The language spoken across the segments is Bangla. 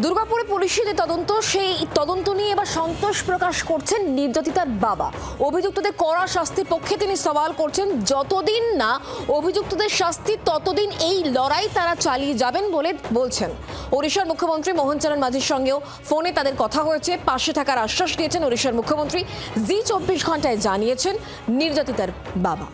দুর্গাপুরে পুলিশের যে তদন্ত, সেই তদন্ত নিয়ে এবার সন্তোষ প্রকাশ করছেন নির্যাতিতার বাবা। অভিযুক্তদের কড়া শাস্তির পক্ষে তিনি সওয়াল করছেন, যতদিন না অভিযুক্তদের শাস্তি ততদিন এই লড়াই তারা চালিয়ে যাবেন বলে বলছেন। ওড়িশার মুখ্যমন্ত্রী মোহন চরণ মাঝির সঙ্গেও ফোনে তাদের কথা হয়েছে। পাশে থাকার আশ্বাস দিয়েছেন ওড়িশার মুখ্যমন্ত্রী। জি 24 ঘন্টায় জানিয়েছেন নির্যাতিতার বাবা।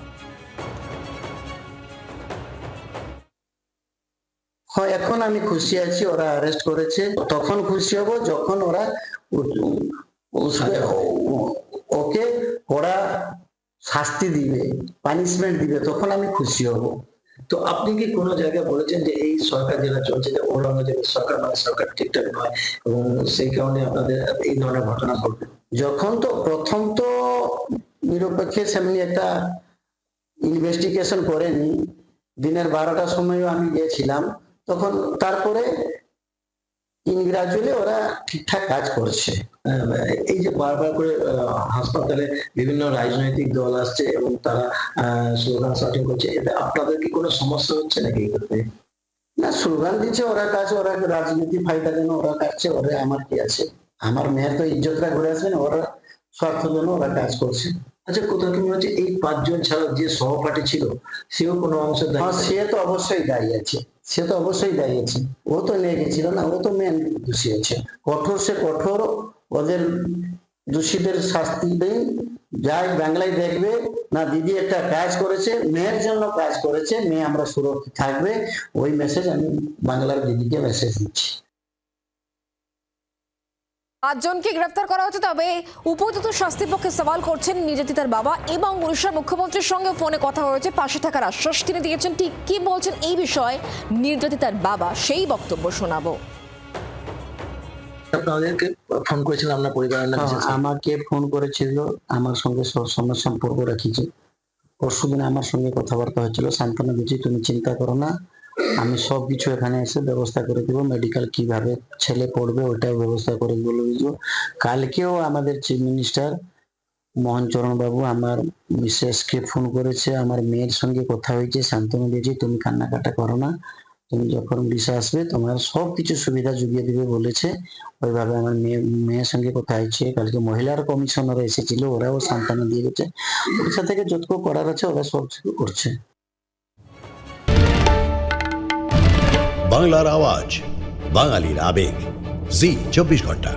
হ্যাঁ, এখন আমি খুশি আছি, ওরা অ্যারেস্ট করেছে। তখন খুশি হব যখন ওরা ওকে ওরা শাস্তি দিবে, পানিশমেন্ট দিবে, তখন আমি খুশি হব। তো আপনি কি কোনো জায়গায় বলেছেন যে এই সরকার যেটা চলছে, যে ঔরঙ্গজেবের সরকার, মানে সরকার ঠিকঠাক নয় এবং সেই কারণে আপনাদের এই ধরনের ঘটনা ঘটবে? যখন তো প্রথম তো নিরপেক্ষে সেমনি একটা ইনভেস্টিগেশন করেনি, দিনের 12টার সময়ও আমি গিয়েছিলাম, তখন তারপরে ইনগ্রাজুয়ালি ওরা ঠিকঠাক কাজ করছে। এই যে বারবার করে হাসপাতালে বিভিন্ন রাজনৈতিক দল আসছে এবং তারা স্লোগান শাউটিং করছে, এতে আপনাদের কি কোনো সমস্যা হচ্ছে নাকি? না, স্লোগান দিচ্ছে, ওরা কাজ, ওরা রাজনীতি ফাইটার জন্য ওরা কাটছে, ওরা আমার কি আছে? আমার মেয়ের তো ইজ্জতটা ঘুরে আসবে না, ওরা স্বার্থের জন্য ওরা কাজ করছে। আচ্ছা, কোথাও কি মনে হচ্ছে এই 5 জন ছাড়া যে সহপাঠী ছিল সেও কোনো অংশে হ্যাঁ, সে তো অবশ্যই দায়ী আছে, সে তো অবশ্যই দায়ী আছে। ও তো নিয়ে গেছিল না, ও তো মেন দোষী আছে। কঠোর সে কঠোর ওদের দোষীদের শাস্তি দেই। যাই বাংলায় দেখবে না, দিদি একটা কাজ করেছে, মেয়ের জন্য কাজ করেছে, মেয়ে আমরা সুরক্ষিত থাকবে, ওই মেসেজ আমি বাংলার দিদিকে মেসেজ দিচ্ছি। 5 জনকে গ্রেফতার করা হচ্ছে, তবে উপযুক্ত শাস্তির পক্ষে সওয়াল করছেন নির্যাতিতার বাবা। এবং উড়িষ্যার মুখ্যমন্ত্রীর সঙ্গে ফোনে কথা হয়েছে, পাশে থাকার আশ্বাস তিনি দিয়েছেন। ঠিক কি বলছেন এই বিষয়ে নির্যাতিতার বাবা, সেই বক্তব্য শোনাবো। আপনাদেরকে ফোন করেছিল আপনার পরিবারের নাম? আমাকে ফোন করেছিল, আমার সঙ্গে সবসময় সম্পর্ক রাখিছে। পরশুদিন আমার সঙ্গে কথাবার্তা হয়েছিল, সান্ত্বনা দিচ্ছি, তুমি চিন্তা করো না, আমি সবকিছু এখানে এসে ব্যবস্থা করে দেবো। মেডিকেল কিভাবে ছেলে পড়বে ওটাও ব্যবস্থা করে বলে দিব। কালকেও আমাদের চিফ মিনিস্টার মোহন চরণ বাবু আমার মিসেসকে ফোন করেছে, আমার মেয়ের সঙ্গে কথা হয়েছে, সান্ত্বনা দিয়েছি, তুমি কান্নাকাটা করো না, তুমি যখন উড়িষ্যা আসবে তোমার সবকিছু সুবিধা জুগিয়ে দিবে বলেছে। ওইভাবে আমার মেয়ের সঙ্গে কথা হয়েছে। কালকে মহিলার কমিশনার এসেছিল, ওরাও সান্ত্বনা দিয়ে গেছে। উড়িষ্যা থেকে যতটুকু করার আছে ওরা সব কিছু করছে। বাংলার আওয়াজ, বাঙালির আবেগ, জি 24 ঘন্টা।